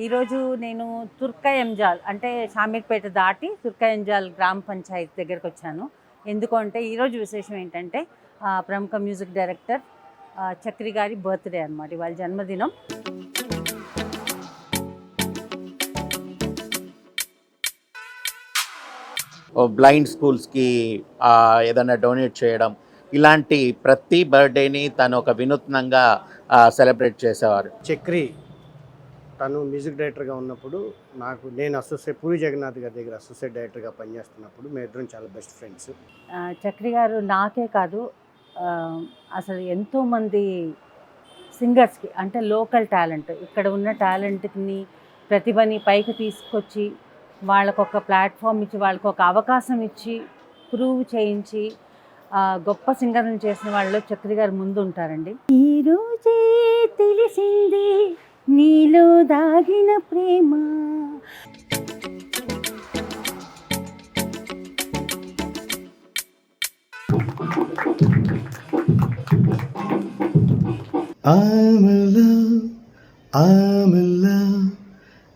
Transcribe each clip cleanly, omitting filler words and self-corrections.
ఈరోజు నేను తుర్కయంజాల్ అంటే షామీర్పేట దాటి తుర్కయంజాల్ గ్రామ పంచాయతీ దగ్గరికి వచ్చాను. ఎందుకు అంటే ఈరోజు విశేషం ఏంటంటే ప్రముఖ మ్యూజిక్ డైరెక్టర్ చక్రి గారి బర్త్డే అనమాట, ఇవాళ జన్మదినం. బ్లైండ్ స్కూల్స్కి ఏదైనా డొనేట్ చేయడం, ఇలాంటి ప్రతి బర్త్డేని తను ఒక వినూత్నంగా సెలబ్రేట్ చేసేవారు. చక్రి తను మ్యూజిక్ డైరెక్టర్గా ఉన్నప్పుడు నేను అసోసియేట్ పూరి జగన్నాథ్ గారి దగ్గర అసోసియేట్ డైరెక్టర్గా పనిచేస్తున్నప్పుడు మేమిద్దరం చాలా బెస్ట్ ఫ్రెండ్స్. చక్రి గారు నాకే కాదు, అసలు ఎంతోమంది సింగర్స్కి అంటే లోకల్ టాలెంట్, ఇక్కడ ఉన్న టాలెంట్ని ప్రతిభని పైకి తీసుకొచ్చి వాళ్ళకు ఒక ప్లాట్ఫామ్ ఇచ్చి వాళ్ళకు ఒక అవకాశం ఇచ్చి ప్రూవ్ చేయించి గొప్ప సింగర్ని చేసిన వాళ్ళు చక్రి గారు ముందు ఉంటారండి. ఈరోజే తెలిసింది నీలో దాగిన ప్రేమ.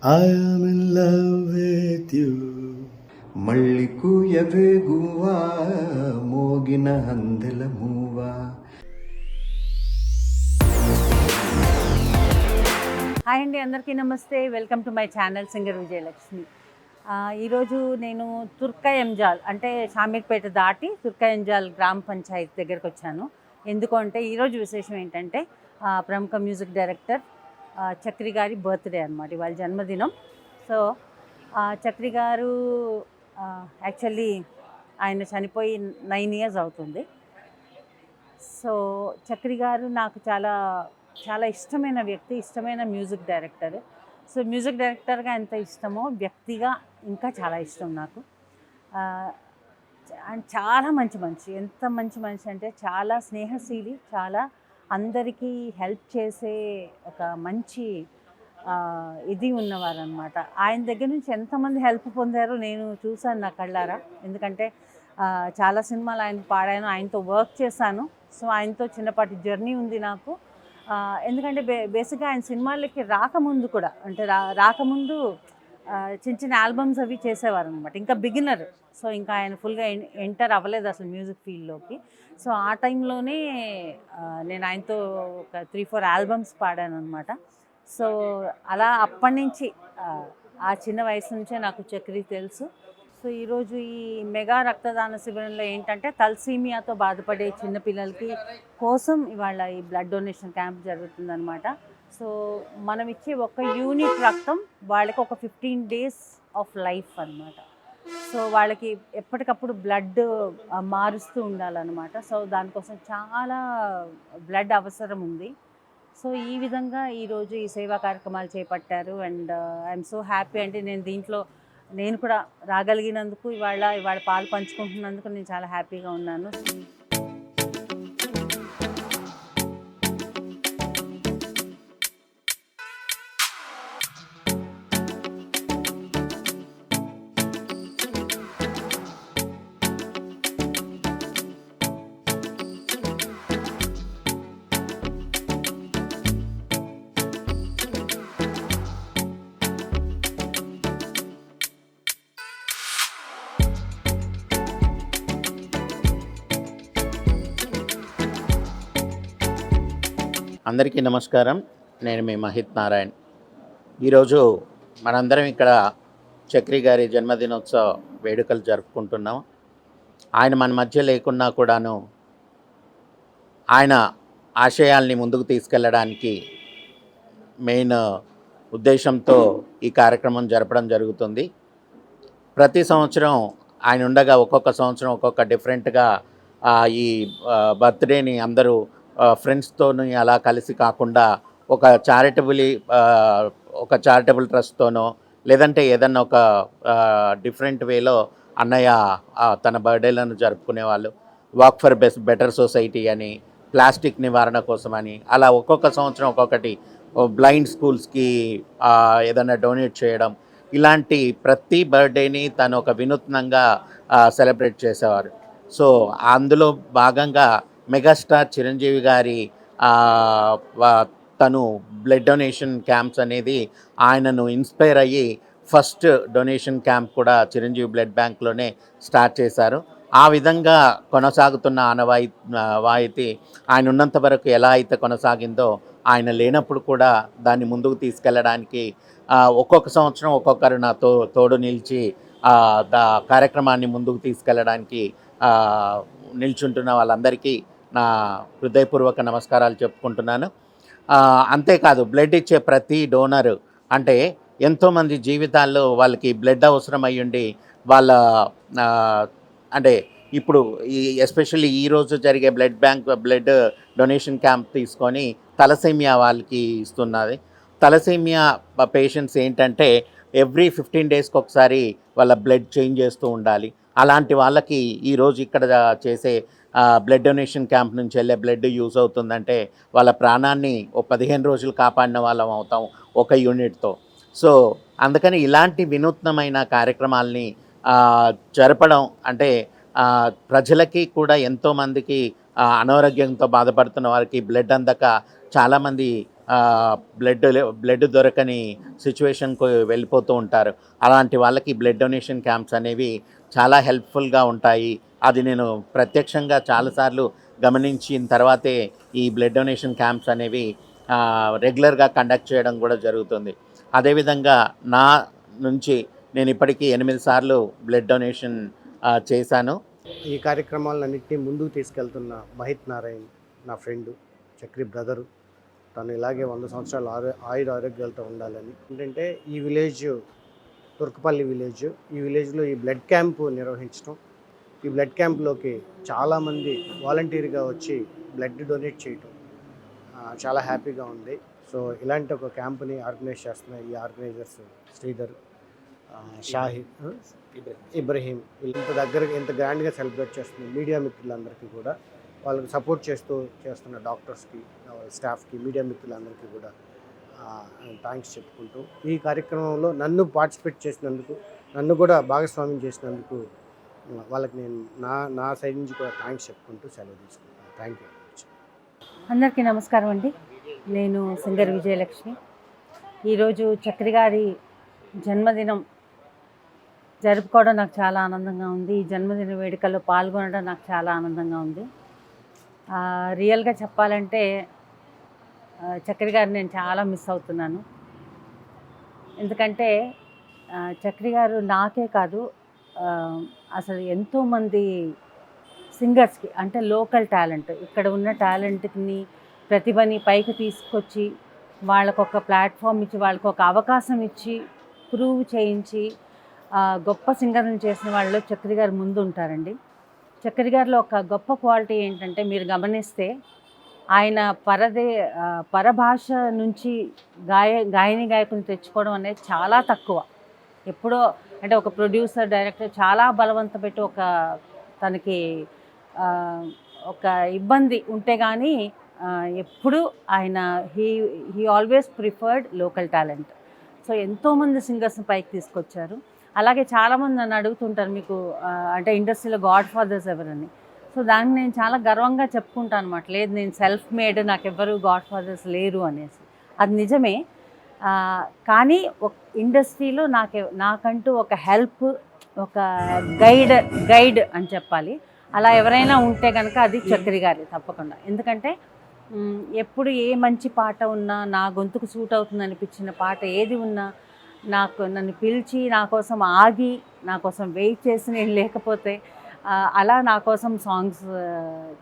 I'm in love with you. మళ్ళికు ఎవేగువా మోగిన హందెల మూవా. హాయ్ అండి, అందరికీ నమస్తే. Welcome to my channel singer Vijayalakshmi. ఈరోజు నేను తుర్కయంజాల్ అంటే షామీర్పేట దాటి తుర్కయంజాల్ గ్రామ పంచాయతీ దగ్గరికి వచ్చాను. ఎందుకు అంటే ఈరోజు విశేషం ఏంటంటే ప్రముఖ మ్యూజిక్ డైరెక్టర్ చక్రి గారి బర్త్డే అనమాట, ఇవాళ జన్మదినం. సో చక్రి గారు యాక్చువల్లీ ఆయన చనిపోయి 9 years అవుతుంది. సో చక్రి గారు నాకు చాలా చాలా ఇష్టమైన వ్యక్తి, ఇష్టమైన మ్యూజిక్ డైరెక్టర్. సో మ్యూజిక్ డైరెక్టర్గా ఎంత ఇష్టమో వ్యక్తిగా ఇంకా చాలా ఇష్టం నాకు. అండ్ చాలా మంచి మనిషి, ఎంత మంచి మనిషి అంటే చాలా స్నేహశీలి, చాలా అందరికీ హెల్ప్ చేసే ఒక మంచి ఇది ఉన్నవారు అనమాట. ఆయన దగ్గర నుంచి ఎంతమంది హెల్ప్ పొందారో నేను చూశాను నా కళ్ళారా. ఎందుకంటే చాలా సినిమాలు ఆయన పాడాను, ఆయనతో వర్క్ చేశాను. సో ఆయనతో చిన్నపాటి జర్నీ ఉంది నాకు. ఎందుకంటే బేసిక్గా ఆయన సినిమాలకి రాకముందు కూడా అంటే రాకముందు చిన్న చిన్న ఆల్బమ్స్ అవి చేసేవారు అనమాట, ఇంకా బిగినర్. సో ఇంకా ఆయన ఫుల్గా ఎంటర్ అవ్వలేదు అసలు మ్యూజిక్ ఫీల్డ్లోకి. సో ఆ టైంలోనే నేను ఆయనతో ఒక 3-4 ఆల్బమ్స్ పాడాను అనమాట. సో అలా అప్పటి నుంచి ఆ చిన్న వయసు నుంచే నాకు చక్రి తెలుసు. సో ఈరోజు ఈ మెగా రక్తదాన శిబిరంలో ఏంటంటే తలసీమియాతో బాధపడే చిన్నపిల్లలకి కోసం ఇవాళ ఈ బ్లడ్ డొనేషన్ క్యాంప్ జరుగుతుందన్నమాట. సో మనం ఇచ్చే ఒక యూనిట్ రక్తం వాళ్ళకి ఒక 15 days ఆఫ్ లైఫ్ అనమాట. సో వాళ్ళకి ఎప్పటికప్పుడు బ్లడ్ మారుస్తూ ఉండాలన్నమాట. సో దానికోసం చాలా బ్లడ్ అవసరం ఉంది. సో ఈ విధంగా ఈరోజు ఈ సేవా కార్యక్రమాలు చేపట్టారు. And I'm so happy. అంటే నేను కూడా రాగలిగినందుకు, ఇవాళ పాలు పంచుకుంటున్నందుకు నేను చాలా హ్యాపీగా ఉన్నాను. అందరికీ నమస్కారం, నేను మీ మహిత్ నారాయణ్. ఈరోజు మనందరం ఇక్కడ చక్రి గారి జన్మదినోత్సవ వేడుకలు జరుపుకుంటున్నాం. ఆయన మన మధ్య లేకున్నా కూడాను ఆయన ఆశయాల్ని ముందుకు తీసుకెళ్ళడానికి మెయిన్ ఉద్దేశంతో ఈ కార్యక్రమం జరపడం జరుగుతుంది. ప్రతి సంవత్సరం ఆయన ఉండగా ఒక్కొక్క సంవత్సరం ఒక్కొక్క డిఫరెంట్గా ఈ బర్త్డేని అందరూ ఫ్రెండ్స్తోని అలా కలిసి కాకుండా ఒక చారిటబుల్ ట్రస్ట్తోనో లేదంటే ఏదన్నా ఒక డిఫరెంట్ వేలో అన్నయ్య తన బర్త్డేలను జరుపుకునేవాళ్ళు. వాక్ ఫర్ బెటర్ సొసైటీ అని, ప్లాస్టిక్ నివారణ కోసమని, అలా ఒక్కొక్క సంవత్సరం ఒక్కొక్కటి బ్లైండ్ స్కూల్స్కి ఏదైనా డొనేట్ చేయడం, ఇలాంటి ప్రతి బర్త్డేని తను ఒక వినూత్నంగా సెలబ్రేట్ చేసేవారు. సో అందులో భాగంగా మెగాస్టార్ చిరంజీవి గారి తను బ్లడ్ డొనేషన్ క్యాంప్స్ అనేది ఆయనను ఇన్స్పైర్ అయ్యి ఫస్ట్ డొనేషన్ క్యాంప్ కూడా చిరంజీవి బ్లడ్ బ్యాంక్లోనే స్టార్ట్ చేశారు. ఆ విధంగా కొనసాగుతున్న వాయితీ ఆయన ఉన్నంత వరకు ఎలా అయితే కొనసాగిందో, ఆయన లేనప్పుడు కూడా దాన్ని ముందుకు తీసుకెళ్ళడానికి ఒక్కొక్క సంవత్సరం ఒక్కొక్కరు నా తోడు నిలిచి కార్యక్రమాన్ని ముందుకు తీసుకెళ్ళడానికి నిల్చుంటున్న వాళ్ళందరికీ నా హృదయపూర్వక నమస్కారాలు చెప్పుకుంటున్నాను. అంతేకాదు బ్లడ్ ఇచ్చే ప్రతి డోనరు అంటే ఎంతోమంది జీవితాల్లో వాళ్ళకి బ్లడ్ అవసరం అయ్యుండి వాళ్ళ అంటే ఇప్పుడు ఎస్పెషల్లీ ఈరోజు జరిగే బ్లడ్ డొనేషన్ క్యాంప్ తీసుకొని తలసేమియా వాళ్ళకి ఇస్తున్నది. తలసేమియా పేషెంట్స్ ఏంటంటే ఎవ్రీ 15 డేస్కి ఒకసారి వాళ్ళ బ్లడ్ చేంజ్ చేస్తూ ఉండాలి. అలాంటి వాళ్ళకి ఈరోజు ఇక్కడ చేసే బ్లడ్ డొనేషన్ క్యాంప్ నుంచి వెళ్ళే బ్లడ్ యూజ్ అవుతుందంటే వాళ్ళ ప్రాణాన్ని 15 రోజులు కాపాడిన వాళ్ళం అవుతాం ఒక యూనిట్తో. సో అందుకని ఇలాంటి వినూత్నమైన కార్యక్రమాల్ని జరపడం అంటే ప్రజలకి కూడా ఎంతోమందికి అనారోగ్యంతో బాధపడుతున్న వారికి బ్లడ్ అందక చాలామంది బ్లడ్ దొరకని సిచ్యువేషన్కు వెళ్ళిపోతూ ఉంటారు. అలాంటి వాళ్ళకి బ్లడ్ డొనేషన్ క్యాంప్స్ అనేవి చాలా హెల్ప్ఫుల్గా ఉంటాయి. అది నేను ప్రత్యక్షంగా చాలాసార్లు గమనించిన తర్వాతే ఈ బ్లడ్ డొనేషన్ క్యాంప్స్ అనేవి రెగ్యులర్గా కండక్ట్ చేయడం కూడా జరుగుతుంది. అదేవిధంగా నా నుంచి నేను ఇప్పటికీ 8 సార్లు బ్లడ్ డొనేషన్ చేశాను. ఈ కార్యక్రమాలన్నింటినీ ముందుకు తీసుకెళ్తున్న మహిత్ నారాయణ్ నా ఫ్రెండు, చక్రి బ్రదరు, తను ఇలాగే 100 సంవత్సరాలు ఆరోగ్యాలతో ఉండాలని. ఏంటంటే ఈ విలేజ్ తుర్కపల్లి విలేజ్, ఈ విలేజ్లో ఈ బ్లడ్ క్యాంపు నిర్వహించడం, ఈ బ్లడ్ క్యాంప్లోకి చాలామంది వాలంటీర్గా వచ్చి బ్లడ్ డొనేట్ చేయటం చాలా హ్యాపీగా ఉంది. సో ఇలాంటి ఒక క్యాంప్ని ఆర్గనైజ్ చేస్తున్న ఈ ఆర్గనైజర్స్ శ్రీధర్, షాహిద్, ఇబ్రహీం ఇంత గ్రాండ్గా సెలబ్రేట్ చేస్తున్న మీడియా మిత్రులందరికీ కూడా, వాళ్ళకి సపోర్ట్ చేస్తున్న డాక్టర్స్కి, స్టాఫ్కి, మీడియా మిత్రులందరికీ కూడా థ్యాంక్స్ చెప్పుకుంటూ ఈ కార్యక్రమంలో నన్ను పార్టిసిపేట్ చేసినందుకు, నన్ను కూడా భాగస్వామ్యం చేసినందుకు వాళ్ళకి నేను నా సైడ్ నుంచి కూడా థ్యాంక్స్ చెప్పుకుంటూ సెలవు తీసుకుంటాను. Thank you. అందరికీ నమస్కారం అండి. నేను సింగర్ విజయలక్ష్మి. ఈరోజు చక్రి గారి జన్మదినం జరుపుకోవడం నాకు చాలా ఆనందంగా ఉంది. ఈ జన్మదిన వేడుకల్లో పాల్గొనడం నాకు చాలా ఆనందంగా ఉంది. రియల్గా చెప్పాలంటే చక్రి గారిని నేను చాలా మిస్ అవుతున్నాను. ఎందుకంటే చక్రి గారు నాకే కాదు, అసలు ఎంతోమంది సింగర్స్కి, అంటే లోకల్ టాలెంట్, ఇక్కడ ఉన్న టాలెంట్ని, ప్రతిభని పైకి తీసుకొచ్చి వాళ్ళకొక ప్లాట్ఫామ్ ఇచ్చి, వాళ్ళకు ఒక అవకాశం ఇచ్చి, ప్రూవ్ చేయించి గొప్ప సింగర్ని చేసిన వాళ్ళలో చక్రి గారు ముందు ఉంటారండి. చక్రి గారిలో ఒక గొప్ప క్వాలిటీ ఏంటంటే, మీరు గమనిస్తే ఆయన పరభాష నుంచి గాయకుని తెచ్చుకోవడం అనేది చాలా తక్కువ. ఎప్పుడో అంటే ఒక ప్రొడ్యూసర్, డైరెక్టర్ చాలా బలవంత పెట్టి తనకి ఒక ఇబ్బంది ఉంటే కానీ ఎప్పుడు ఆయన he always preferred local talent. So ఎంతోమంది సింగర్స్ని పైకి తీసుకొచ్చారు. అలాగే చాలామంది నన్ను అడుగుతుంటారు, మీకు అంటే ఇండస్ట్రీలో గాడ్ ఫాదర్స్ ఎవరని. సో దాన్ని నేను చాలా గర్వంగా చెప్పుకుంటాను అనమాట. లేదు, నేను సెల్ఫ్ మేడ్, నాకు ఎవరు గాడ్ ఫాదర్స్ లేరు అనేసి. అది నిజమే. కానీ ఒక ఇండస్ట్రీలో నాకంటూ ఒక హెల్ప్, ఒక గైడ్ అని చెప్పాలి. అలా ఎవరైనా ఉంటే కనుక అది చక్రి గారి తప్పకుండా. ఎందుకంటే ఎప్పుడు ఏ మంచి పాట ఉన్నా, నా గొంతుకు సూట్ అవుతుంది అనిపించిన పాట ఏది ఉన్నా నన్ను పిలిచి, నా కోసం ఆగి, నా కోసం వెయిట్ చేసి, నేను లేకపోతే అలా నా కోసం సాంగ్స్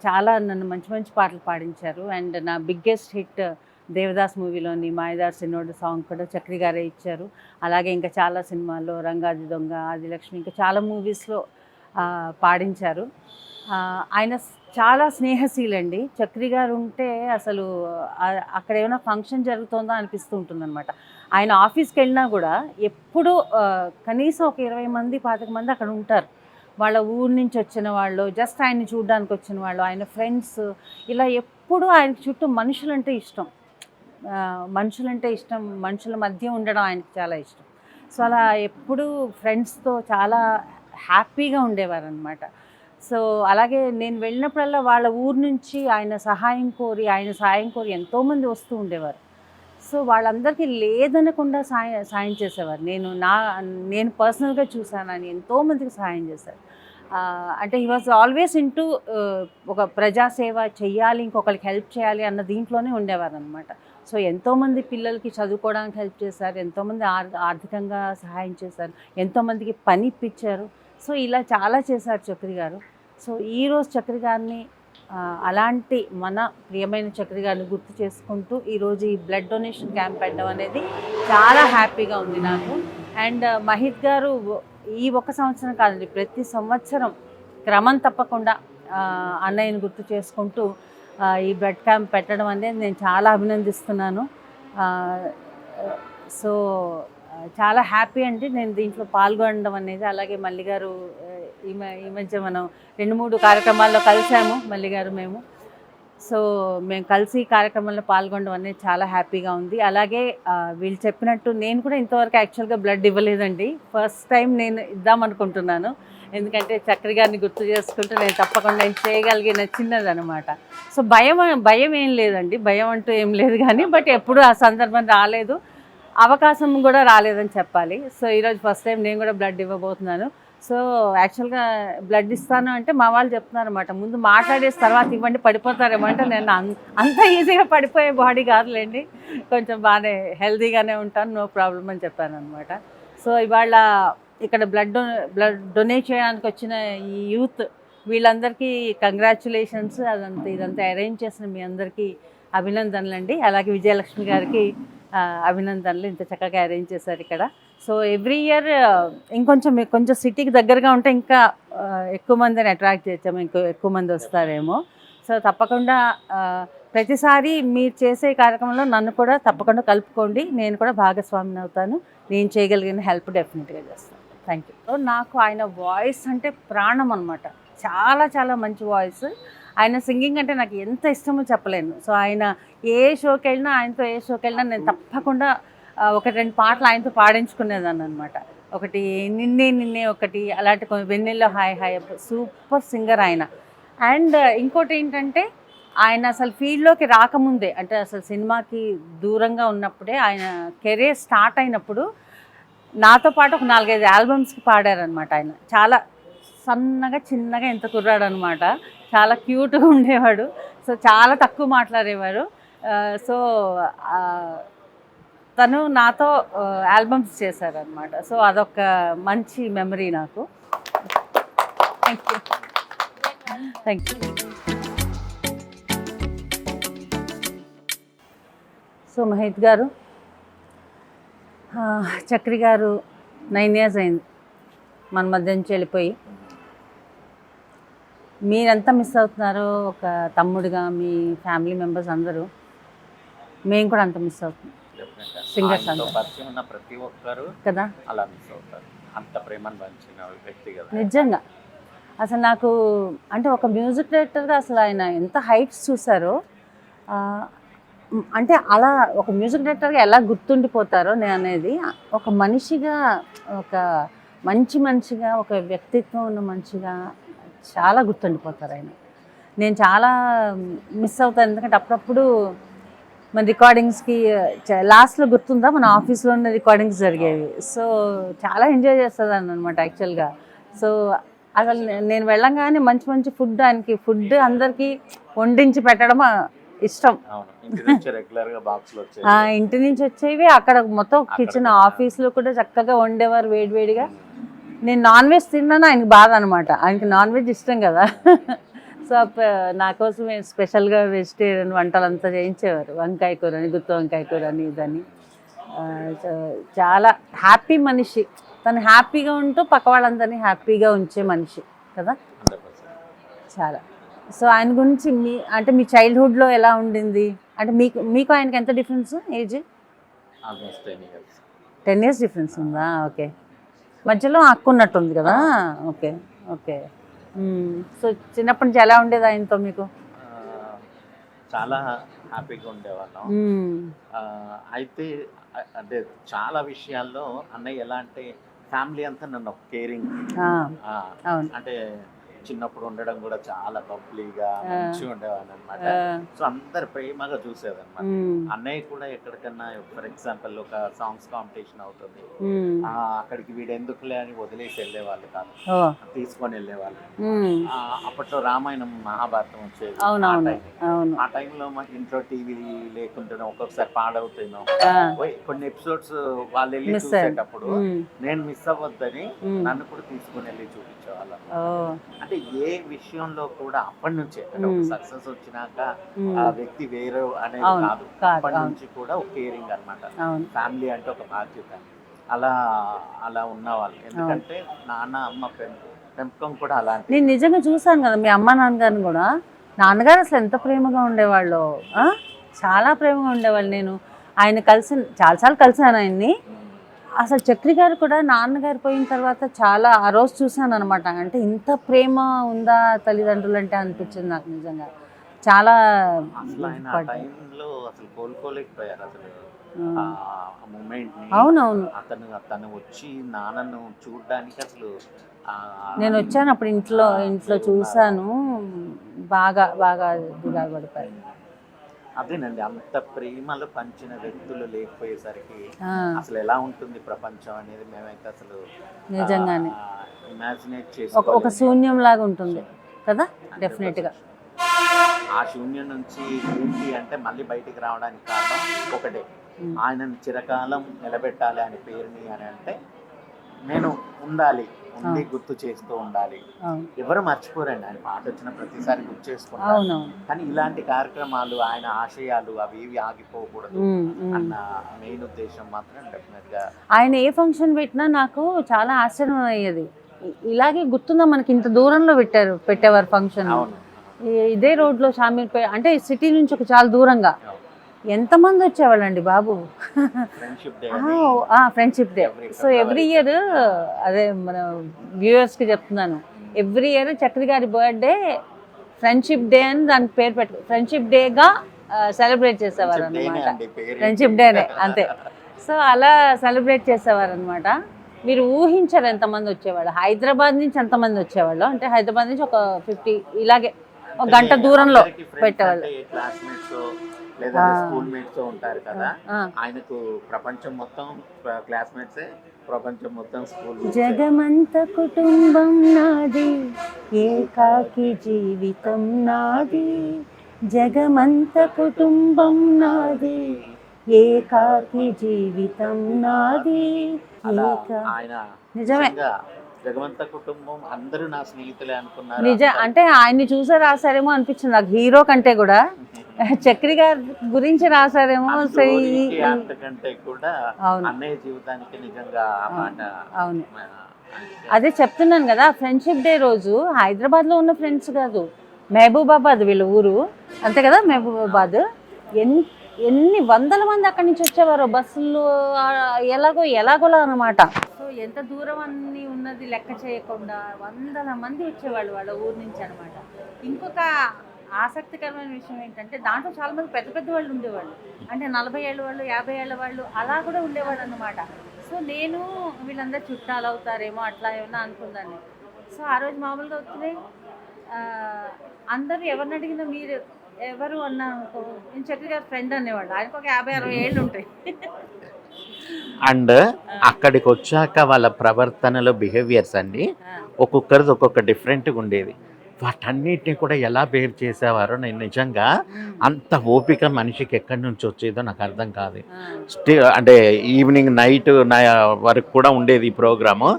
చాలా నన్ను మంచి మంచి పాటలు పాడించారు. అండ్ నా బిగ్గెస్ట్ హిట్ దేవదాస్ మూవీలోని మాయదార్ సినోడు సాంగ్ కూడా చక్రి గారే ఇచ్చారు. అలాగే ఇంకా చాలా సినిమాల్లో, రంగాది దొంగ, ఆదిలక్ష్మి, ఇంకా చాలా మూవీస్లో పాడించారు. ఆయన చాలా స్నేహశీలండి. చక్రి గారు ఉంటే అసలు అక్కడ ఏమైనా ఫంక్షన్ జరుగుతుందో అనిపిస్తూ ఉంటుందన్నమాట. ఆయన ఆఫీస్కి వెళ్ళినా కూడా ఎప్పుడు కనీసం ఒక 20 మంది 25 మంది అక్కడ ఉంటారు. వాళ్ళ ఊరి నుంచి వచ్చిన వాళ్ళు, జస్ట్ ఆయన్ని చూడడానికి వచ్చిన వాళ్ళు, ఆయన ఫ్రెండ్స్, ఇలా ఎప్పుడూ ఆయన చుట్టూ మనుషులంటే ఇష్టం, మనుషుల మధ్య ఉండడం ఆయనకి చాలా ఇష్టం. సో అలా ఎప్పుడూ ఫ్రెండ్స్తో చాలా హ్యాపీగా ఉండేవారు అనమాట. సో అలాగే నేను వెళ్ళినప్పుడల్లా వాళ్ళ ఊరు నుంచి ఆయన సాయం కోరి ఎంతోమంది వస్తూ ఉండేవారు. సో వాళ్ళందరికీ లేదనకుండా సాయం చేసేవారు. నేను పర్సనల్గా చూశాను, ఆయన ఎంతోమందికి సహాయం చేశారు. అంటే హీ వాజ్ ఆల్వేస్ ఇంటూ ఒక ప్రజాసేవ చెయ్యాలి, ఇంకొకరికి హెల్ప్ చేయాలి అన్న దీంట్లోనే ఉండేవారు అనమాట. సో ఎంతోమంది పిల్లలకి చదువుకోవడానికి హెల్ప్ చేశారు, ఎంతోమంది ఆర్థికంగా సహాయం చేశారు, ఎంతోమందికి పని ఇప్పించారు. సో ఇలా చాలా చేశారు చక్రి గారు. సో ఈరోజు చక్రి గారిని అలాంటి మన ప్రియమైన చక్రి గారిని గుర్తు చేసుకుంటూ ఈరోజు ఈ బ్లడ్ డొనేషన్ క్యాంప్ పెట్టడం అనేది చాలా హ్యాపీగా ఉంది నాకు. అండ్ మహిత్ గారు ఈ ఒక సంవత్సరం కాదండి, ప్రతి సంవత్సరం క్రమం తప్పకుండా అన్నయ్యని గుర్తు చేసుకుంటూ ఈ బ్లడ్ క్యాంప్ పెట్టడం అనేది నేను చాలా అభినందిస్తున్నాను. సో చాలా హ్యాపీ అండి నేను దీంట్లో పాల్గొనడం అనేది. అలాగే మల్లి గారు ఈ మధ్య మనం 2-3 కార్యక్రమాల్లో కలిసాము, మల్లి గారు మేము. సో మేము కలిసి కార్యక్రమంలో పాల్గొనడం అనేది చాలా హ్యాపీగా ఉంది. అలాగే వీళ్ళు చెప్పినట్టు నేను కూడా ఇంతవరకు యాక్చువల్గా బ్లడ్ ఇవ్వలేదండి. ఫస్ట్ టైం నేను ఇద్దామనుకుంటున్నాను. ఎందుకంటే చక్రి గారిని గుర్తు చేసుకుంటూ నేను తప్పకుండా చేయగలిగిన చిన్నదనమాట. సో భయం ఏం లేదండి, భయం అంటూ ఏం లేదు కానీ, బట్ ఎప్పుడు ఆ సందర్భం రాలేదు, అవకాశం కూడా రాలేదని చెప్పాలి. సో ఈరోజు ఫస్ట్ టైం నేను కూడా బ్లడ్ ఇవ్వబోతున్నాను. సో యాక్చువల్గా బ్లడ్ ఇస్తాను అంటే మా వాళ్ళు చెప్తున్నారు అనమాట, ముందు మాట్లాడేసి తర్వాత ఇవ్వండి పడిపోతారేమో అంటే, నేను అంత ఈజీగా పడిపోయే బాడీ కాదులేండి, కొంచెం బాగానే హెల్తీగానే ఉంటాను, నో ప్రాబ్లం అని చెప్పాను అనమాట. సో ఇవాళ ఇక్కడ బ్లడ్ డొనేట్ చేయడానికి వచ్చిన ఈ యూత్ వీళ్ళందరికీ కంగ్రాచ్యులేషన్స్. ఇదంతా అరేంజ్ చేసిన మీ అందరికీ అభినందనలు అండి. అలాగే విజయలక్ష్మి గారికి అభినందనలు, ఇంత చక్కగా అరేంజ్ చేశారు ఇక్కడ. సో ఎవ్రీ ఇయర్ కొంచెం సిటీకి దగ్గరగా ఉంటే ఇంకా ఎక్కువ మందిని అట్రాక్ట్ చేస్తాము, ఎక్కువ మంది వస్తారేమో. సో తప్పకుండా ప్రతిసారి మీరు చేసే కార్యక్రమంలో నన్ను కూడా తప్పకుండా కలుపుకోండి, నేను కూడా భాగస్వామిని అవుతాను, నేను చేయగలిగిన హెల్ప్ డెఫినెట్గా చేస్తాను. Thank you. నాకు ఆయన వాయిస్ అంటే ప్రాణం అనమాట, చాలా చాలా మంచి వాయిస్. ఆయన సింగింగ్ అంటే నాకు ఎంత ఇష్టమో చెప్పలేను. సో ఆయన ఏ షోకి వెళ్ళినా నేను తప్పకుండా 1-2 పాటలు ఆయనతో పాడించుకునేదాన్ని అనమాట. ఒకటి నిన్నే ఒకటి, అలాంటి వెన్నెల్లో హాయ్ హాయ్, సూపర్ సింగర్ ఆయన. అండ్ ఇంకోటి ఏంటంటే ఆయన అసలు ఫీల్డ్లోకి రాకముందే, అంటే అసలు సినిమాకి దూరంగా ఉన్నప్పుడే, ఆయన కెరీర్ స్టార్ట్ అయినప్పుడు నాతో పాటు ఒక 4-5 ఆల్బమ్స్కి పాడారనమాట. ఆయన చాలా సన్నగా చిన్నగా ఎంత కుర్రాడు అనమాట, చాలా క్యూట్గా ఉండేవాడు. సో చాలా తక్కువ మాట్లాడేవారు. సో తను నాతో ఆల్బమ్స్ చేశారనమాట. సో అదొక మంచి మెమరీ నాకు. Thank you. సో మహిత్ గారు, చక్రి గారు 9 years అయింది మన మధ్య నుంచి వెళ్ళిపోయి. మీరెంత మిస్ అవుతున్నారో ఒక తమ్ముడిగా, మీ ఫ్యామిలీ మెంబర్స్ అందరూ, మేము కూడా అంత మిస్ అవుతున్నాం. సింగర్స్ పరిచయం ఉన్న ప్రతి ఒక్కరు కదా అలా మిస్ అవుతారు, అంత ప్రేమను పంచిన వ్యక్తి కదా. నిజంగా అసలు నాకు అంటే ఒక మ్యూజిక్ డైరెక్టర్గా అసలు ఆయన ఎంత హైట్స్ చూసారో, అంటే అలా ఒక మ్యూజిక్ డైరెక్టర్గా ఎలా గుర్తుండిపోతారో నేను అనేది, ఒక మనిషిగా, ఒక మంచి మనిషిగా, ఒక వ్యక్తిత్వం ఉన్న మనిషిగా చాలా గుర్తుండిపోతారు ఆయన. నేను చాలా మిస్ అవుతాను, ఎందుకంటే అప్పుడప్పుడు మన రికార్డింగ్స్కి లాస్ట్లో గుర్తుందా మన ఆఫీస్లో ఉన్న రికార్డింగ్స్ జరిగేవి. సో చాలా ఎంజాయ్ చేస్తుందని అనమాట యాక్చువల్గా. సో అసలు నేను వెళ్ళంగానే మంచి మంచి ఫుడ్, ఆయనకి ఫుడ్ అందరికీ వండించి పెట్టడం ఇష్టం. ఇంటి నుంచి వచ్చేవి, అక్కడ మొత్తం కిచెన్ ఆఫీస్లో కూడా చక్కగా వండేవారు వేడివేడిగా. నేను నాన్ వెజ్ తిన్నాను, ఆయనకి బాధ అనమాట, ఆయనకి నాన్ వెజ్ ఇష్టం కదా. సో నా కోసం స్పెషల్గా వెజిటేరియన్ వంటలంతా చేయించేవారు, వంకాయ కూర అని, గుత్తి వంకాయ కూర అని, ఇదని. చాలా హ్యాపీ మనిషి తను, హ్యాపీగా ఉంటూ పక్క వాళ్ళందరినీ హ్యాపీగా ఉంచే మనిషి కదా చాలా. సో ఆయన గురించి మీ చైల్డ్హుడ్లో ఎలా ఉండింది, అంటే మీకు ఆయనకి ఎంత డిఫరెన్స్ ఏజ్? 10 years డిఫరెన్స్ ఉందా? ఓకే, మధ్యలో అక్కున్నట్టుంది కదా. Okay okay. సో చిన్నప్పటి నుంచి ఎలా ఉండేది ఆయనతో మీకు? చాలా హ్యాపీగా ఉండేవాళ్ళం. అయితే అంటే చాలా విషయాల్లో అన్నయ్య ఎలా అంటే ఫ్యామిలీ అంతా నన్ను కేరింగ్, అంటే చిన్నప్పుడు ఉండడం కూడా చాలా బబ్లీగా మంచిగా ఉండేవాళ్ళు అనమాట. సో అందరు ప్రేమగా చూసేదన్నమాట. అన్నయ్య కూడా ఎక్కడికన్నా ఫర్ ఎగ్జాంపుల్ ఒక సాంగ్స్ కాంపిటీషన్ అవుతుంది, అక్కడికి వీడు ఎందుకులే అని వదిలేసి వెళ్ళేవాళ్ళు కాదు, తీసుకొని వెళ్ళేవాళ్ళు. అప్పట్లో రామాయణం మహాభారతం వచ్చేది. ఆ టైంలో ఇంట్లో టీవీ లేకుంటే ఒక్కొక్కసారి పాడవుతున్నాం, కొన్ని ఎపిసోడ్స్ వాళ్ళు వెళ్ళి చూసేటప్పుడు నేను మిస్ అవ్వద్దని నన్ను కూడా తీసుకుని వెళ్ళి చూపించేవాళ్ళం. అంటే ఏ విషయంలో కూడా అప్పటి నుంచే సక్సెస్ వచ్చినాక ఆ వ్యక్తి వేరే అనేది కాదు, అప్పటి నుంచి కూడా ఒక కేరింగ్ అన్నమాట. ఫ్యామిలీ అంటే ఒక బాధ్యత, అలా అలా ఉన్నవాళ్ళు. ఎందుకంటే నాన్న అమ్మ పెంపకం కూడా అలాంటి. నేను నిజంగా చూసాను కదా మీ అమ్మ నాన్నగారిని కూడా. నాన్నగారు అసలు ఎంత ప్రేమగా ఉండేవాళ్ళు, చాలా ప్రేమగా ఉండేవాళ్ళు. నేను ఆయన చాలాసార్లు కలిసాను ఆయన్ని. అసలు చక్రి గారు కూడా నాన్నగారు పోయిన తర్వాత చాలా ఆ రోజు చూసాను అనమాట. అంటే ఇంత ప్రేమ ఉందా తల్లిదండ్రులు అంటే అనిపించింది నాకు నిజంగా. చాలా కోలుకోలేకపోయారు అసలు మూమెంట్. అవునవును, తను వచ్చి నాన్నను చూడడానికి అసలు నేను వచ్చాను అప్పుడు ఇంట్లో చూసాను. బాగా బాగా దిగాలు పడిపోయారు. అదేనండి, అంత ప్రేమలు పంచిన వ్యక్తులు లేకపోయేసరికి అసలు ఎలా ఉంటుంది ప్రపంచం అనేది మేమైతే అసలు నిజంగానే ఇమాజినేట్ చేసి ఒక శూన్యం లాగా ఉంటుంది కదా. డెఫినెట్ గా ఆ శూన్యం నుంచి ఏంటి అంటే మళ్ళీ బయటికి రావడానికి కారణం ఒకటే, ఆయనను చిరకాలం నిలబెట్టాలి అనే పేరుని అని అంటే నేను ఉండాలి, ఉండి గుర్తు చేస్తూ ఉండాలి. ఎవరు మర్చిపోరండి, ఆయన పాట వచ్చిన ప్రతిసారి గుర్తు చేసుకుంటారు. కానీ ఇలాంటి కార్యక్రమాలు, ఆయన ఆశయాలు అవి ఏవి ఆగిపోకూడదు అన్న మెయిన్ ఉద్దేశం మాత్రం డెఫినెట్ గా. ఆయన ఏ ఫంక్షన్ పెట్టినా నాకు చాలా ఆశ్చర్యం అయ్యేది. ఇలాగే గుర్తుందా మనకి ఇంత దూరంలో పెట్టేవారు ఫంక్షన్. ఇదే రోడ్లో షామీర్పేట, అంటే సిటీ నుంచి ఒక చాలా దూరంగా. ఎంతమంది వచ్చేవాళ్ళండి బాబు. Friendship day. So every year, అదే మన వ్యూవర్స్కి చెప్తున్నాను, ఎవ్రీ ఇయర్ చక్రి గారి బర్త్డే ఫ్రెండ్షిప్ డే అని దానికి పేరు పెట్టు, ఫ్రెండ్షిప్ డేగా సెలబ్రేట్ చేసేవారు అనమాట. ఫ్రెండ్షిప్ డేనే అంతే. సో అలా సెలబ్రేట్ చేసేవారు అనమాట. మీరు ఊహించారు ఎంతమంది వచ్చేవాళ్ళు. హైదరాబాద్ నుంచి ఎంతమంది వచ్చేవాళ్ళు అంటే హైదరాబాద్ నుంచి ఒక 50 ఇలాగే ఒక గంట దూరంలో పెట్టేవాళ్ళు. లేదా స్కూల్ మేట్స్ ఉంటారు కదా, ఆయనకు ప్రపంచం మొత్తం క్లాస్మేట్సే, ప్రపంచం మొత్తం స్కూల్. జగమంత కుటుంబం నాది, ఏకాకి జీవితం నాది. జగమంత కుటుంబం నాది, ఏకాకి జీవితం నాది. ఆయన నిజమే, జగమంత కుటుంబం అందరూ నా స్నేహితులే అనుకున్నారు. నిజం. అంటే ఆయన్ని చూసే రాశారేమో అనిపించింది నాకు, హీరో కంటే కూడా చక్రి గారి గురించి రాశారేమో. అంతకంటే కూడా అన్నయ్య జీవితానికి నిజంగా అవును, అదే చెప్తున్నాను కదా. ఫ్రెండ్షిప్ డే రోజు హైదరాబాద్లో ఉన్న ఫ్రెండ్స్ కాదు, మహబూబాబాద్ వీళ్ళ ఊరు, అంతే కదా మహబూబాబాద్. ఎన్ని వందల మంది అక్కడి నుంచి వచ్చేవారు బస్సుల్లో, ఎలాగోలా అనమాట. సో ఎంత దూరం అన్ని ఉన్నది లెక్క చేయకుండా వందల మంది వచ్చేవాళ్ళు వాళ్ళ ఊరు నుంచి అనమాట. ఇంకొక ఆసక్తికరమైన విషయం ఏంటంటే దాంట్లో చాలా మంది పెద్ద పెద్ద వాళ్ళు ఉండేవాళ్ళు, అంటే 40 ఏళ్ళ వాళ్ళు, 50 ఏళ్ళ వాళ్ళు అలా కూడా ఉండేవాళ్ళు అనమాట. సో నేను వీళ్ళందరూ చుట్టాలు అవుతారేమో అట్లా ఏమన్నా అనుకున్నాను. సో ఆ రోజు మామూలుగా వస్తున్నాయి, అందరూ ఎవరిని అడిగినా మీరు ఎవరు అన్నా నేను చక్రి గారి ఫ్రెండ్ అనేవాళ్ళు. ఆయనకు ఒక 50-60 ఏళ్ళు ఉంటాయి. అండ్ అక్కడికి వచ్చాక వాళ్ళ ప్రవర్తనలో బిహేవియర్స్ అండి ఒక్కొక్కరిది ఒక్కొక్క డిఫరెంట్గా ఉండేది. వాటన్నిటిని కూడా ఎలా బేర్ చేసేవారో నేను నిజంగా అంత ఓపిక మనిషికి ఎక్కడి నుంచి వచ్చేదో నాకు అర్థం కాదు. అంటే ఈవినింగ్ నైట్ వరకు కూడా ఉండేది ఈ ప్రోగ్రాము.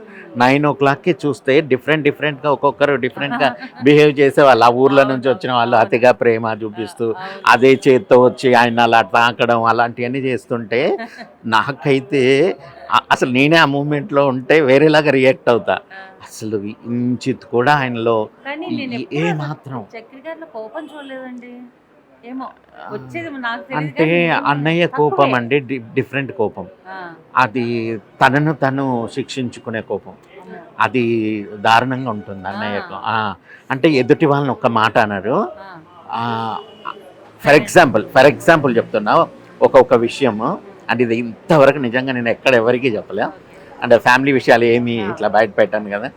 9 o'clockకి చూస్తే డిఫరెంట్గా ఒక్కొక్కరు డిఫరెంట్గా బిహేవ్ చేసేవాళ్ళు. ఆ ఊర్లో నుంచి వచ్చిన వాళ్ళు అతిగా ప్రేమ చూపిస్తూ అదే చేత్తో వచ్చి ఆయన అలా తాకడం అలాంటివన్నీ చేస్తుంటే నాకైతే అసలు నేనే ఆ మూమెంట్లో ఉంటే వేరేలాగా రియాక్ట్ అవుతా. అసలు ఇంచిత్ కూడా ఆయనలో ఏ మాత్రం కోపం చూడలేదండి. అంటే అన్నయ్య కోపం అండి డిఫరెంట్ కోపం, అది తనను తను శిక్షించుకునే కోపం, అది దారుణంగా ఉంటుంది అన్నయ్యకు. అంటే ఎదుటి వాళ్ళని ఒక్క మాట అన్నారు. ఫర్ ఎగ్జాంపుల్ చెప్తున్నా ఒక విషయము, అంటే ఇది ఇంతవరకు నిజంగా నేను ఎక్కడ ఎవరికీ చెప్పలే, అంటే ఫ్యామిలీ విషయాలు ఏమీ ఇట్లా బయట పెట్టాను కదా.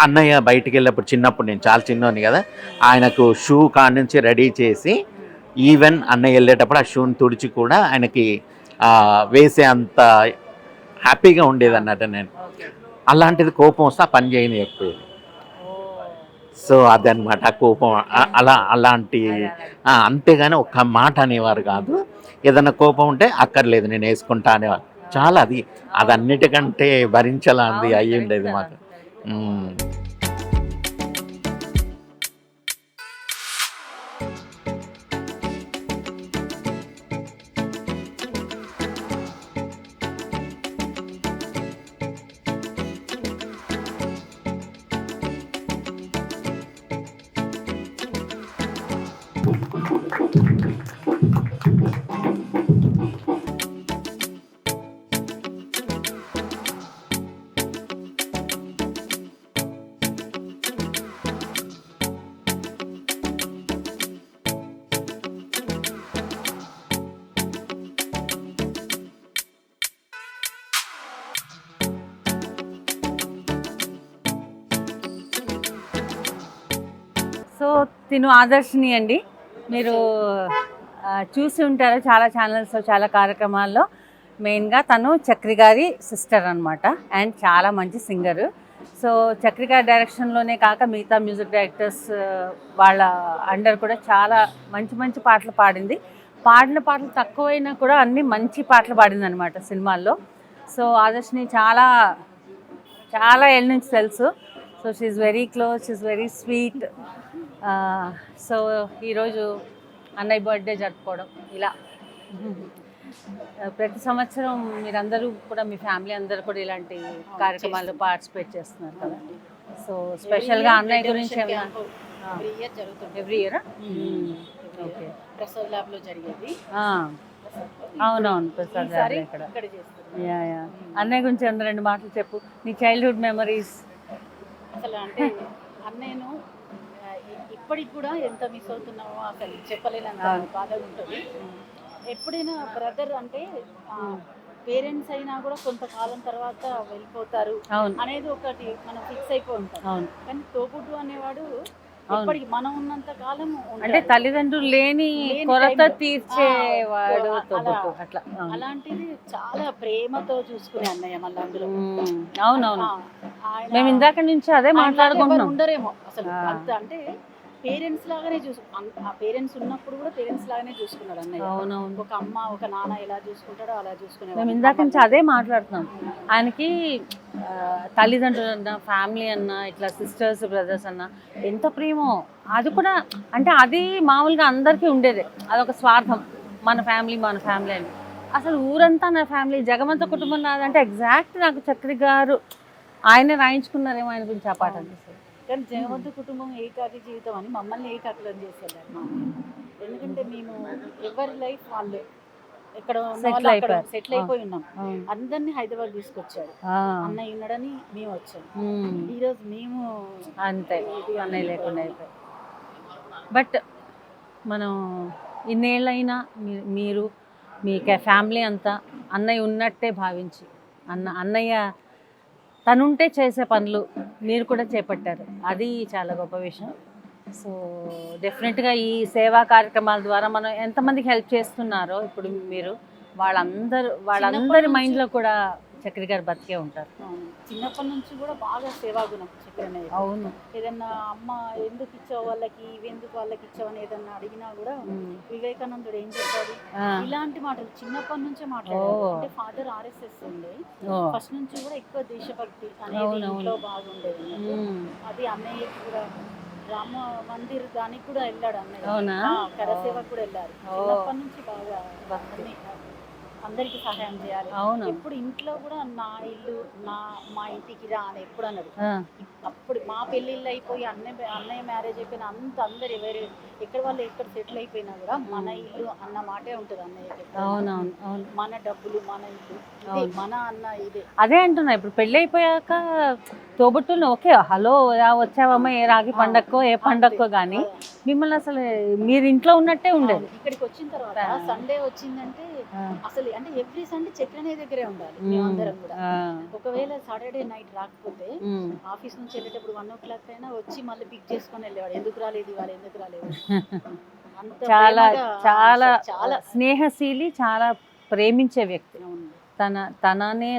అన్నయ్య బయటికి వెళ్ళినప్పుడు చిన్నప్పుడు నేను చాలా చిన్నోని కదా, ఆయనకు షూ కాడ నుంచి రెడీ చేసి ఈవెన్ అన్నయ్య వెళ్ళేటప్పుడు ఆ షూని తుడిచి కూడా ఆయనకి వేసే అంత హ్యాపీగా ఉండేది అన్నట్టు నేను. అలాంటిది కోపం వస్తే ఆ పని చేయనియకపోయేది. సో అదనమాట ఆ కోపం. అలాంటి అంతేగాని ఒక్క మాట అనేవారు కాదు. ఏదైనా కోపం ఉంటే అక్కర్లేదు నేను వేసుకుంటా అనేవారు. చాలా అది అన్నిటికంటే భరించలాంది అయ్యి ఉండేది మాకు. సో తిను ఆదర్శిని అండి, మీరు చూసి ఉంటారు చాలా ఛానల్స్లో చాలా కార్యక్రమాల్లో. మెయిన్గా తను చక్రి గారి సిస్టర్ అనమాట అండ్ చాలా మంచి సింగరు. సో చక్రి గారి డైరెక్షన్లోనే కాక మిగతా మ్యూజిక్ డైరెక్టర్స్ వాళ్ళ అండర్ కూడా చాలా మంచి మంచి పాటలు పాడింది. పాడిన పాటలు తక్కువైనా కూడా అన్ని మంచి పాటలు పాడింది అనమాట సినిమాల్లో. సో ఆదర్శిని చాలా చాలా ఏళ్ళ నుంచి తెలుసు. So she's very close, she's very sweet. So ఈరోజు అన్నయ్య బర్త్డే జరుపుకోవడం ఇలా ప్రతి సంవత్సరం మీరందరూ కూడా మీ ఫ్యామిలీ అందరూ కూడా ఇలాంటి కార్యక్రమాల్లో పార్టిసిపేట్ చేస్తున్నారు కదా. సో స్పెషల్గా అన్నయ్య గురించి ఎవ్రీ ఇయర్ ఓకే ప్రసాద్ ల్యాబ్లో జరిగేది. అవునవును ప్రసాద్ ల్యాబ్ ఇక్కడ. యా అన్నయ్య గురించి రెండు మాటలు చెప్పు, నీ చైల్డ్హుడ్ మెమరీస్. అసలు అంటే అన్నయ్యను ఇప్పటికి కూడా ఎంత మిస్ అవుతున్నామో అసలు చెప్పలేనంత బాధగా ఉంటుంది. ఎప్పుడైనా బ్రదర్ అంటే పేరెంట్స్ అయినా కూడా కొంతకాలం తర్వాత వెళ్ళిపోతారు అనేది ఒకటి మనం ఫిక్స్ అయిపోయి ఉంటాం. కానీ తోబుట్టు అనేవాడు ఎప్పటికి మనం ఉన్నంత కాలం అంటే తల్లిదండ్రులు లేని కొరత తీర్చేవాడు అట్లా. అలాంటిది చాలా ప్రేమతో చూసుకునే అన్నయ్య మళ్ళీ అందులో. అవునవును, మేము ఇందాక నుంచి అదే మాట్లాడుకుంటున్నాం. ఉండరేమో అసలు అంత అంటే పేరెంట్స్ లాగానే ఆ పేరెంట్స్ ఉన్నప్పుడు కూడా పేరెంట్స్ లాగానే చూసుకున్నాడు అన్నయ్య. అవునవును, ఒక అమ్మ ఒక నాన్న ఎలా చూసుకుంటాడో అలా చూసుకునే. మేము ఇందాక నుంచి అదే మాట్లాడుతున్నాం. ఆయనకి తల్లిదండ్రులు అన్నా ఫ్యామిలీ అన్నా ఇట్లా సిస్టర్స్ బ్రదర్స్ అన్నా ఎంత ప్రేమో. అది కూడా అంటే అది మామూలుగా అందరికీ ఉండేదే, అదొక స్వార్థం. మన ఫ్యామిలీ అని. అసలు ఊరంతా నా ఫ్యామిలీ, జగమంత కుటుంబం నాదంటే ఎగ్జాక్ట్ నాకు చక్రి గారు ఆయనే రాయించుకున్నారేమో ఆయన గురించి ఆ పాట అనిపిస్తుంది. కానీ జగవంత కుటుంబం ఏకాకి జీవితం అని మమ్మల్ని ఏకాకులం చేసేదాన్ని. ఎందుకంటే మేము ఎవరి లైఫ్ వాళ్ళు ఎక్కడ సెటిల్ అయిపోయి ఉన్నాం. అందరినీ హైదరాబాద్ తీసుకొచ్చాడు అన్నయ్య ఉన్నాడని మేము వచ్చాం. ఈరోజు మేము అంతే అన్నయ్య లేకుండా అయిపోయి. బట్ మనం ఇన్నేళ్ళైనా మీరు మీ ఫ్యామిలీ అంతా అన్నయ్య ఉన్నట్టే భావించి అన్నయ్య తనుంటే చేసే పనులు మీరు కూడా చేపట్టారు, అది చాలా గొప్ప విషయం. సో డెఫినెట్గా ఈ సేవా కార్యక్రమాల ద్వారా మనం ఎంతమందికి హెల్ప్ చేస్తున్నారో ఇప్పుడు మీరు వాళ్ళందరి మైండ్లో కూడా చక్రి గారు బతికే ఉంటారు. చిన్నప్పటి నుంచి కూడా బాగా సేవాగుణం చక్రి అన్నయ్య. అవును, ఏదన్నా అమ్మ ఎందుకు ఇచ్చావు వాళ్ళకి ఇవెందుకు వాళ్ళకి ఇచ్చావు అని ఏదన్నా అడిగినా కూడా వివేకానందుడు ఏం చెప్పాడు ఇలాంటి మాటలు చిన్నప్పటి నుంచే మాట్లాడారు. అంటే ఫాదర్ RSS ఉండే ఫస్ట్ నుంచి కూడా ఎక్కువ దేశభక్తి అనేది ఇంట్లో బాగుండేది. అది అన్నయ్యకి కూడా రామ మందిర్ దానికి కూడా వెళ్ళాడు అన్నయ్య, కరసేవకు కూడా వెళ్ళారు. చిన్నప్పటి నుంచి బాగా అందరికి సహాయం చేయాలి. ఎప్పుడు ఇంట్లో కూడా నా ఇల్లు మా ఇంటికి రా అని ఎప్పుడు అన్నాడు. అప్పుడు మా పెళ్ళిళ్ళు అయిపోయి అన్నయ్య మ్యారేజ్ అయిపోయిన అందరు ఎవరు ఎక్కడ వాళ్ళు ఎక్కడ సెటిల్ అయిపోయినా కూడా మన ఇల్లు అన్న మాటే ఉంటుంది అన్నయ్యకి. మన డబ్బులు మన ఇల్లు మన అన్న ఇదే. అదే అంటున్నా, ఇప్పుడు పెళ్ళి అయిపోయాక తోబుట్టుని ఓకే హలో వచ్చావమ్మా ఏ రాగి పండక్కో ఏ పండక్కో కానీ మిమ్మల్ని అసలు మీరు ఇంట్లో ఉన్నట్టే ఉండేది. ఇక్కడికి వచ్చిన తర్వాత సండే వచ్చిందంటే అసలు అంటే ఎవ్రీ సండే చక్రనే దగ్గరే ఉండాలి మేమందరం కూడా. ఒకవేళ సాటర్డే నైట్ రాకపోతే ఆఫీస్ నుంచి వెళ్ళేటప్పుడు 1 o'clock అయినా వచ్చి మళ్ళీ పిక్ చేసుకొని వెళ్ళేవాడు. ఎందుకు రాలేదు ఇవాళ, ఎందుకు రాలేదు. చాలా చాలా చాలా స్నేహశీలి, చాలా ప్రేమించే వ్యక్తి.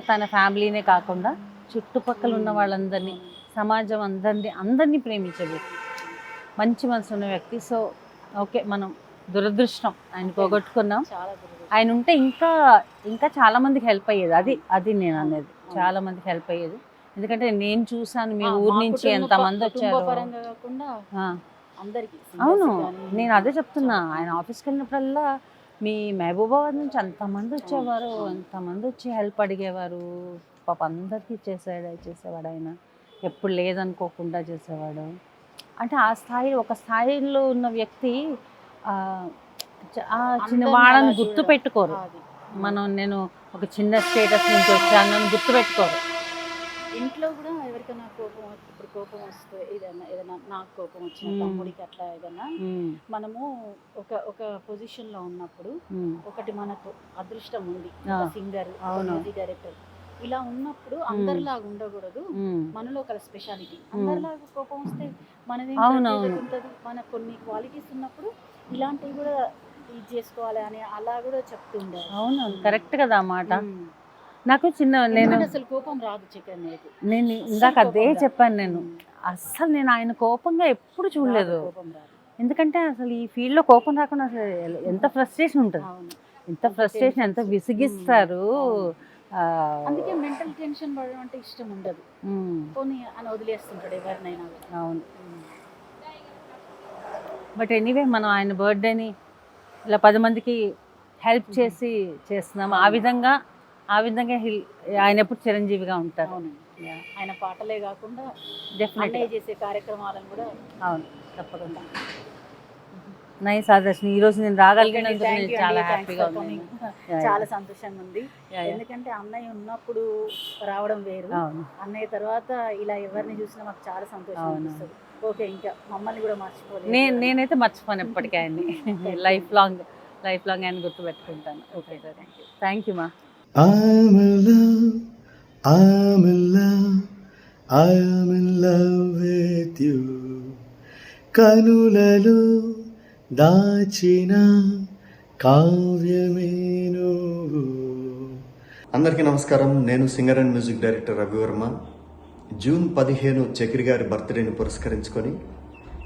తన ఫ్యామిలీనే కాకుండా చుట్టుపక్కల ఉన్న వాళ్ళందరినీ, సమాజం అందరినీ ప్రేమించే వ్యక్తి, మంచి మనసు ఉన్న వ్యక్తి. సో ఓకే, మనం దురదృష్టం ఆయన పోగొట్టుకున్నాం. ఆయన ఉంటే ఇంకా ఇంకా చాలా మందికి హెల్ప్ అయ్యేది. అది నేను అనేది, చాలా మందికి హెల్ప్ అయ్యేది. ఎందుకంటే నేను చూసాను మీ ఊరు నుంచి ఎంతమంది వచ్చారు. అవును, నేను అదే చెప్తున్నా. ఆయన ఆఫీస్కి వెళ్ళినప్పుడల్లా మీ మహబూబాబాద్ నుంచి అంతమంది వచ్చేవారు, అంతమంది వచ్చి హెల్ప్ అడిగేవారు. పాప అందరికీ చేసేవాడు ఆయన. ఎప్పుడు లేదనుకోకుండా చేసేవాడు. అంటే ఆ స్థాయి, ఒక స్థాయిలో ఉన్న వ్యక్తి చిన్న వాళ్ళని గుర్తు పెట్టుకోరు. నేను ఒక చిన్న స్టేటస్ నుంచి వచ్చాను అని గుర్తు పెట్టుకోరు. ఇంట్లో కూడా ఎవరికైనా కోపం వస్తే ఏదైనా నాకు కోపం వచ్చిన తమ్ముడికి అట్లా ఏదైనా మనము ఒక పొజిషన్ లో ఉన్నప్పుడు ఒకటి మనకు అదృష్టం ఉంది, సింగర్, మ్యూజిక్ డైరెక్టర్, ఇలా ఉన్నప్పుడు అందరిలాగా ఉండకూడదు. మనలో ఒక స్పెషాలిటీ. అందరిలాగా కోపం వస్తే మనది ఉంటుంది. మన కొన్ని క్వాలిటీస్ ఉన్నప్పుడు ఇలాంటివి కూడా ఇది చేసుకోవాలి అని అలా కూడా చెప్తుండే. అవును, కరెక్ట్ కదా ఆ మాట. నాకు నేను అసలు కోపం రాదు చికెన్. నేను ఇందాక అదే చెప్పాను. నేను ఆయన కోపంగా ఎప్పుడు చూడలేదు. ఎందుకంటే అసలు ఈ ఫీల్డ్ లో కోపం రాకుండా అసలు ఎంత ఫ్రస్ట్రేషన్ ఉంటుంది, ఎంత ఫ్రస్ట్రేషన్, ఎంత విసిగిస్తారు. అందుకే మెంటల్ టెన్షన్ పడడం అంటే ఇష్టం ఉండదు. పోనీ అని వదిలేస్తుంటాడు ఎవరినైనా. అవును. బట్ ఎనీవే, మనం ఆయన బర్త్డేని ఇలా 10 మందికి హెల్ప్ చేస్తున్నాం. ఆ విధంగా ఆయన ఎప్పుడు చిరంజీవిగా ఉంటారు. ఆయన పాటలే కాకుండా డెఫినెట్గా చేసే కార్యక్రమాలను కూడా. అవును, తప్పకుండా. నైస్ ఆదర్శ్, ఈరోజు నేను రాగలిగినందుకు నేను చాలా హ్యాపీగా ఉంది. చాలా సంతోషంగా ఉంది. ఎందుకంటే అన్నయ్య ఉన్నప్పుడు రావడం వేరు, అన్నయ్య తర్వాత ఇలా ఎవరిని చూసినా మాకు చాలా సంతోషం అనిపిస్తుంది. ఓకే, ఇంకా మమ్మల్ని కూడా మర్చిపోలేదు. నేనైతే మర్చిపోను ఎప్పటికీ ఆయన్ని. లైఫ్ లాంగ్ ఆయన గుర్తుపెట్టుకుంటాను. ఓకే సార్, థ్యాంక్ యూ మా. I'm in love with you. కనులలో దాచిన కావ్యమే నువ్వు. అందరికీ నమస్కారం. నేను singer and music director Ravivarma. June 15 Chakri గారి బర్త్డేని పురస్కరించుకొని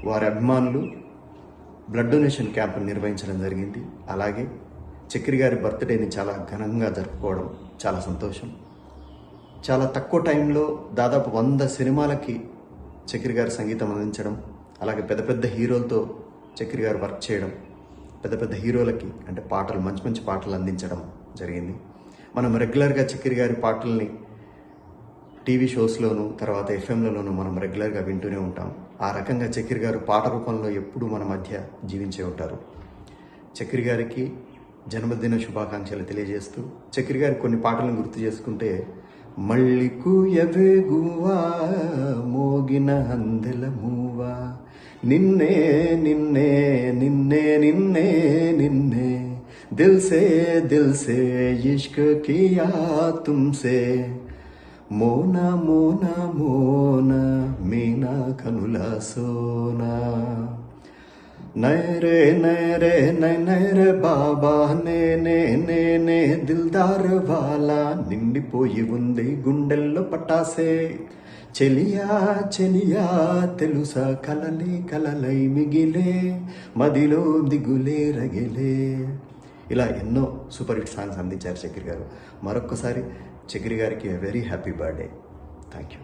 వారి అభిమానులు బ్లడ్ డొనేషన్ క్యాంప్ నిర్వహించడం జరిగింది. అలాగే చక్రి గారి బర్త్డేని చాలా ఘనంగా జరుపుకోవడం చాలా సంతోషం. చాలా తక్కువ టైంలో దాదాపు 100 సినిమాలకి చక్రి గారి సంగీతం అందించడం, అలాగే పెద్ద పెద్ద హీరోలతో చక్రి గారు వర్క్ చేయడం, పెద్ద పెద్ద హీరోలకి అంటే పాటలు, మంచి మంచి పాటలు అందించడం జరిగింది. మనం రెగ్యులర్గా చక్రి గారి పాటల్ని టీవీ షోస్లోను, తర్వాత ఎఫ్ఎంలలోనూ మనం రెగ్యులర్గా వింటూనే ఉంటాం. ఆ రకంగా చక్రి గారు పాట రూపంలో ఎప్పుడూ మన మధ్య జీవించే ఉంటారు. చక్రి గారికి జన్మదిన శుభాకాంక్షలు తెలియజేస్తూ చక్రి గారి కొన్ని పాటలను గుర్తు చేసుకుంటే, మళ్ళికు ఎవేగువా మోగిన అందెల మూవా, నిన్నే నిన్నే నిన్నే నిన్నే నిన్నే దిల్ సే ఇష్క్ కియా తుమ్సే, మోనా మోనా మోనా మీనా కనుల సోనా, నైరే నైరే నైరే బాబా నే దిల్దార్ వాలా, నిండిపోయి ఉంది గుండెల్లో పటాసే, చెలియా చెలియా తెలుసా కలలై మిగిలే, మదిలో దిగులే రగిలే. ఇలా ఎన్నో సూపర్ హిట్ సాంగ్స్ అందించారు చక్రి గారు. మరొక్కసారి చక్రి గారికి very happy birthday. Thank you.